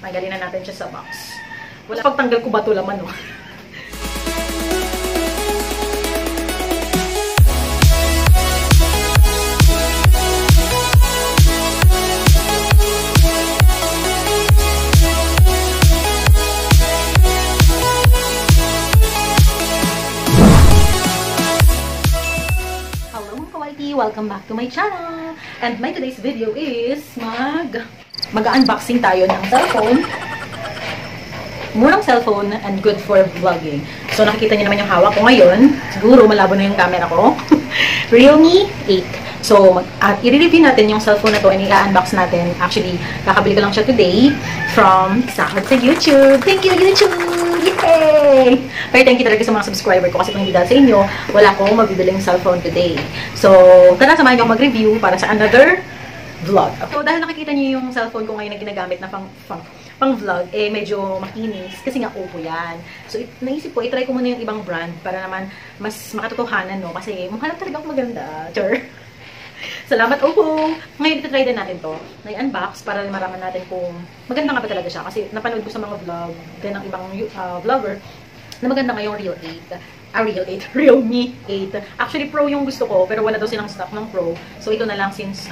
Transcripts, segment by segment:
Tanggalin na natin siya sa box. Wala pagtanggal ko ba ito laman, no? Welcome back to my channel. And my today's video is mag-unboxing tayo ng cellphone. Murang cellphone and good for vlogging. So nakikita niyo naman yung hawak ko ngayon. Siguro malabo na yung camera ko. Realme 8. So i-review natin yung cellphone na to and i-unbox natin. Actually, kakabili ko lang siya today from Sahod sa YouTube. Thank you, YouTube! Yay! Pero thank you talaga sa mga subscriber ko kasi kung hindi dahil sa inyo, wala akong mabibiling cellphone today. So, tara samahan niyo ako mag-review para sa another vlog. So, dahil nakikita niyo yung cellphone ko ngayon na ginagamit na pang-vlog, eh medyo makinis kasi nga Oppo yan. So, naisip ko, i-try ko muna yung ibang brand para naman mas makatotohanan, no? Kasi mukha lang talaga ako maganda. Sure. Salamat, Oppo! Ngayon, iti-try din natin to. Na-unbox para maraman natin kung maganda nga ba talaga siya. Kasi napanood ko sa mga vlog din ng ibang vlogger na maganda nga yung Realme 8. Actually, Pro yung gusto ko, pero wala daw silang stock ng Pro. So, ito na lang since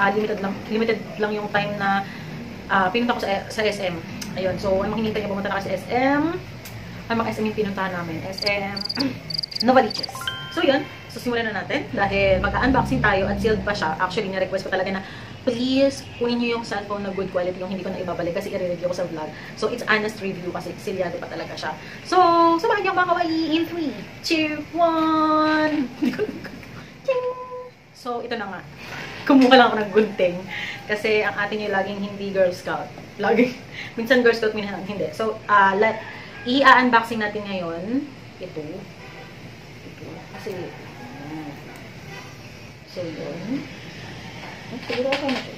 limited lang yung time na pinunta ko sa SM. Ayun, so, ang mga hinintay niya pumunta na sa SM. Ang mga SM yung pinuntahan namin. SM Novaliches. So, yun. So, simulan na natin dahil mag-unboxing tayo at sealed pa siya. Actually, na-request ko talaga na please, kunin nyo yung cellphone na good quality, yung hindi ko na ibabalik kasi i-review ko sa vlog. So, it's honest review kasi silyado pa talaga siya. So, samahan niyo mga kawaii in 3, 2, 1! So, ito na nga. Kumuha lang ako ng gunting kasi ang atin yung laging hindi Girl Scout. Minsan Girl Scout, minsan hindi. So, i-unboxing natin ngayon ito. Kasi, so, yun. Siguro ako na ito.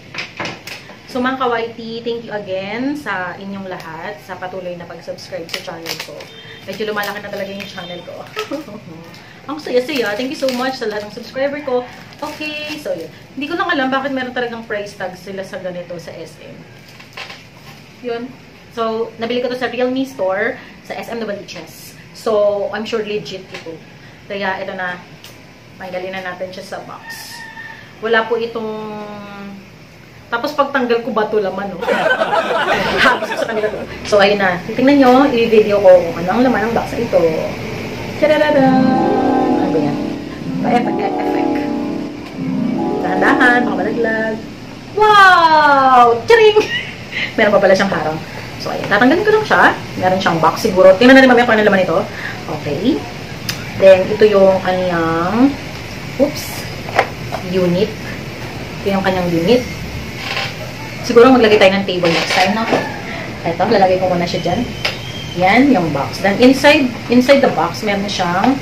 So, mga kawaiti, thank you again sa inyong lahat sa patuloy na pag-subscribe sa channel ko. Medyo lumalaki na talaga yung channel ko. Ang saya-saya. Thank you so much sa lahat ng subscriber ko. Okay, so yun. Hindi ko lang alam bakit meron talagang price tag sila sa ganito sa SM. Yun. So, nabili ko to sa Realme store sa SM Novaliches. So, I'm sure legit ito. Kaya, ito na. Tanggalin na natin siya sa box. Wala po itong... Tapos pagtanggal ko ba ito laman, no? Habos sa kanila to. So, ayun na. Titingnan nyo, i-video ko kung ano ang laman ng box ito. Tadadadan! Ano ba yan? Effect. Dahan-dahan, mga malaglag. Wow! Charing! Meron pa pala siyang harang. So, ayun. Tatanggalin ko lang siya. Meron siyang box siguro. Tingnan natin mamaya kung ano laman ito. Okay. Then, ito yung kanyang unit. Ito yung kanyang unit. Siguro maglagay tayo ng table next time, no? Ito, lalagay ko muna siya dyan. Yan, yung box. Then, inside the box, meron siyang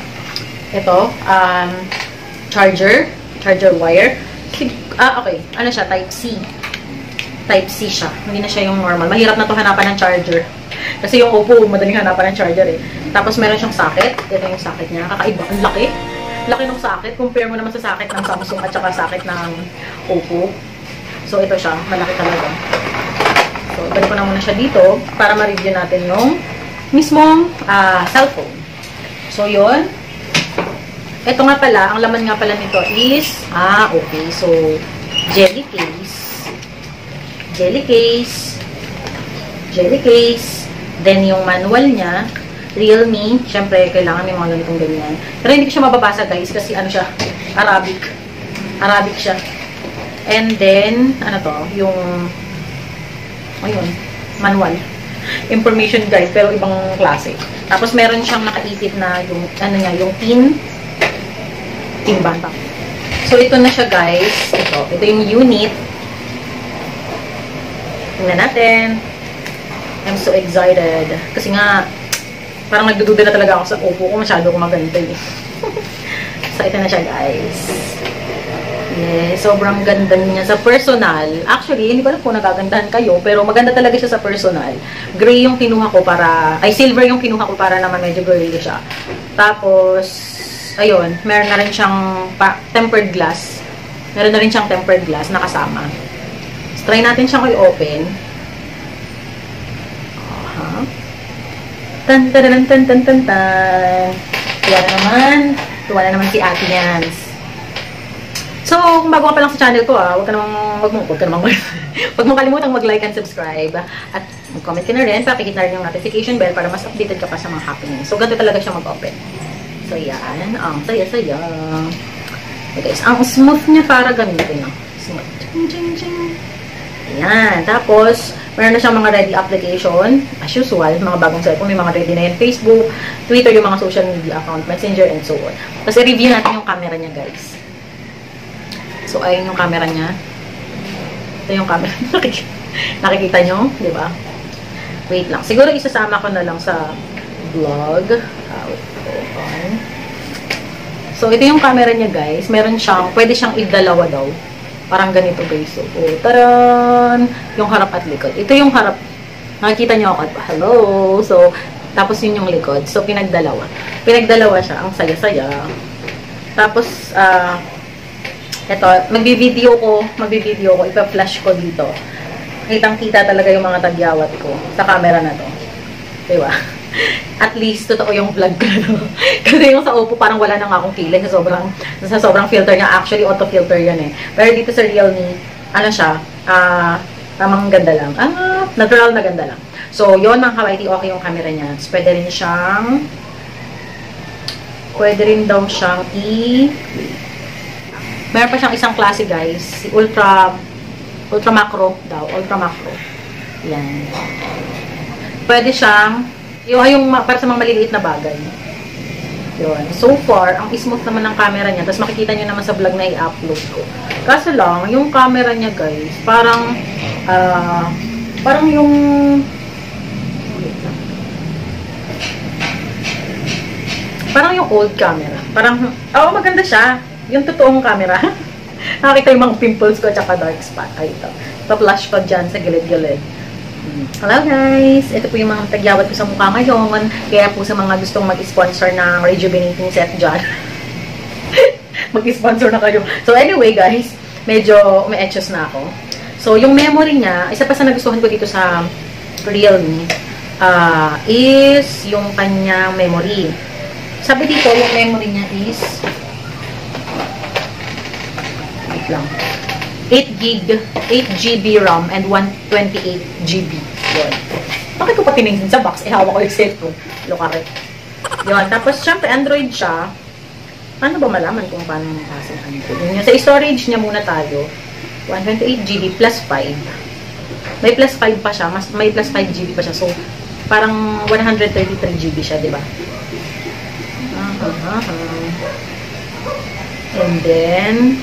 ito, charger wire. Okay. Ano siya? Type-C. Type-C siya. Hindi na siya yung normal. Mahirap na to hanapan ng charger. Kasi yung Oppo, madaling hanapan ng charger eh. Tapos meron siyang socket. Ito yung socket niya. Kakaiba. Ang laki. Laki ng socket. Compare mo naman sa socket ng Samsung at saka socket ng Oppo. So, ito siya. Malaki talaga. So, balik ko na muna siya dito para ma-review natin yung mismong cellphone. So, yun. Ito nga pala. Ang laman nga pala nito is okay. So, jelly case. Then, yung manual niya, Realme. Siyempre, kailangan may mga ganitong ganyan. Pero hindi ko siya mababasa, guys, kasi ano siya, Arabic siya. And then, ano to, yung, ayun, manual. Information, guys, pero ibang klase. Tapos, meron siyang nakaipit na yung, ano niya, yung pin bata. So, ito na siya, guys. Ito yung unit. Tingnan natin. I'm so excited. Kasi nga, parang nagdududa na talaga ako sa Oppo ko. Masyado ko maganda eh. So, ito na siya, guys. Yes, sobrang ganda niya sa personal. Actually, hindi ko alam kung nagagandahan kayo, pero maganda talaga siya sa personal. Gray yung kinuha ko para, silver yung kinuha ko para naman medyo girly siya. Tapos, ayun, meron na rin siyang tempered glass. Meron na rin siyang tempered glass na kasama. So, try natin siyang i-open. Tan tan tan tan tan tan tan. Tuwa na naman si Ate Yans. So, kung bago ka pa lang sa channel ko, huwag mong kalimutang mag-like and subscribe. At mag-comment ka na rin, pakikita na rin yung notification bell para mas updated ka pa sa mga happenings. So, ganito talaga siya mag-open. So, yan. Ang saya-saya. Okay, guys, ang smooth niya para gamitin. Smooth. Ching, ching, ching. Ayan. Tapos, meron na siyang mga ready application. As usual, mga bagong cellphone, may mga ready na yan. Facebook, Twitter, yung mga social media account, Messenger, and so on. Tapos, i-review natin yung camera niya, guys. So, ayun yung camera niya. Ito yung camera. Nakikita nyo? Diba? Wait lang. Siguro isasama ko na lang sa vlog. So, ito yung camera niya, guys. Meron siyang, pwede siyang idalawa daw. Parang ganito, guys. So, taran! Yung harap at likod. Ito yung harap. Nakikita nyo ako. Hello! So, tapos yun yung likod. So, pinagdalawa. Pinagdalawa siya. Ang saya-saya. Tapos, ito, magbi-video ko, ipa-flash ko dito. Kitang-kita talaga yung mga tagyawat ko sa camera na to. Diba? At least, totoo yung vlog ko na. Kasi yung sa Oppo, parang wala na nga akong kilay sa sobrang filter niya. Actually, auto-filter yan eh. Pero dito sa Realme, ano siya, tamang ganda lang. Natural na ganda lang. So, yun mga kawaiti, okay yung camera niya. Pwede rin daw siyang meron pa siyang isang klase, guys. Si ultra macro daw. Ultra macro. Yan. Pwede siyang, yung para sa mga maliliit na bagay. Yun. So far, ang smooth naman ng camera niya. Tapos makikita niyo naman sa vlog na i-upload ko. Kaso lang, yung camera niya, guys, parang yung old camera. Maganda siya. Yung totoong camera. Nakakita yung mga pimples ko at saka dark spot. Ay, ito. Pa-flash ko dyan sa gilid-gilid. Hello guys! Ito po yung mga tagyawat ko sa mukha ngayon. Kaya po sa mga gustong mag-sponsor ng rejuvenating set dyan. Mag-sponsor na kayo. So anyway guys, medyo may-etchos na ako. So yung memory niya, isa pa sa nagustuhan ko dito sa Realme is yung kanyang memory. Sabi dito, yung memory niya is lang. 8 GB RAM and 128 GB. Yun. Bakit ko pa tinignan sa box? Hawak ko yung cellphone. Lokare. Yun. Tapos, syempre, Android siya. Paano ba malaman kung paano yung kasi Android? Yun. Sa storage niya muna tayo. 128 GB plus 5. May plus 5 pa siya. May plus 5 GB pa siya. So, parang 133 GB siya, di ba? And then,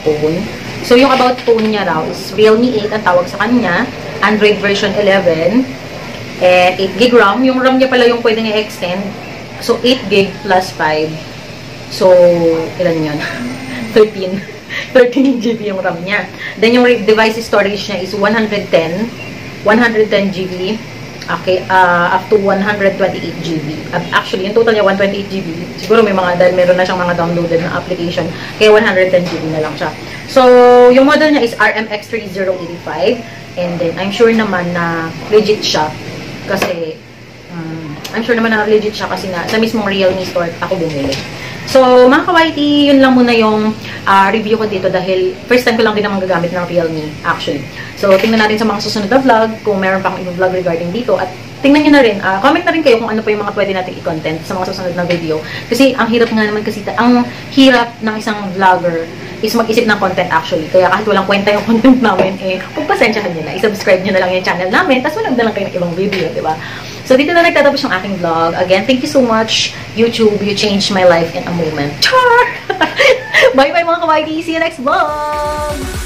phone. So, yung about phone niya raw is Realme 8 ang tawag sa kanya. Android version 11. 8GB RAM. Yung RAM niya pala yung pwede niya extend. So, 8GB plus 5. So, ilan yun? 13GB yung RAM niya. Then, yung device storage niya is 110GB. Okay, up to 128GB. Actually, yung total niya 128GB. Siguro may dahil meron na siyang mga downloaded na application. Kaya 110GB na lang siya. So, yung model niya is RMX3085. And then, I'm sure naman na legit siya. Kasi, sa mismong Realme store ako bumili. So, mga kawaiti, yun lang muna yung review ko dito dahil first time ko lang din naman gagamit ng Realme, actually. So, tingnan natin sa mga susunod na vlog kung meron pang ibang vlog regarding dito. At tingnan nyo na rin, comment na rin kayo kung ano pa yung mga pwede natin i-content sa mga susunod na video. Kasi, ang hirap nga naman kasi, ang hirap ng isang vlogger is mag-isip ng content actually. Kaya kahit walang kwenta yung content namin, pagpasensyahan nyo na. I-subscribe nyo na lang yung channel namin, tapos walang na lang kayo ng ibang video, diba? So, dito na nagtatapos yung aking vlog. Again, thank you so much, YouTube. You changed my life in a moment. Char! Bye-bye mga kawaii. See you next vlog!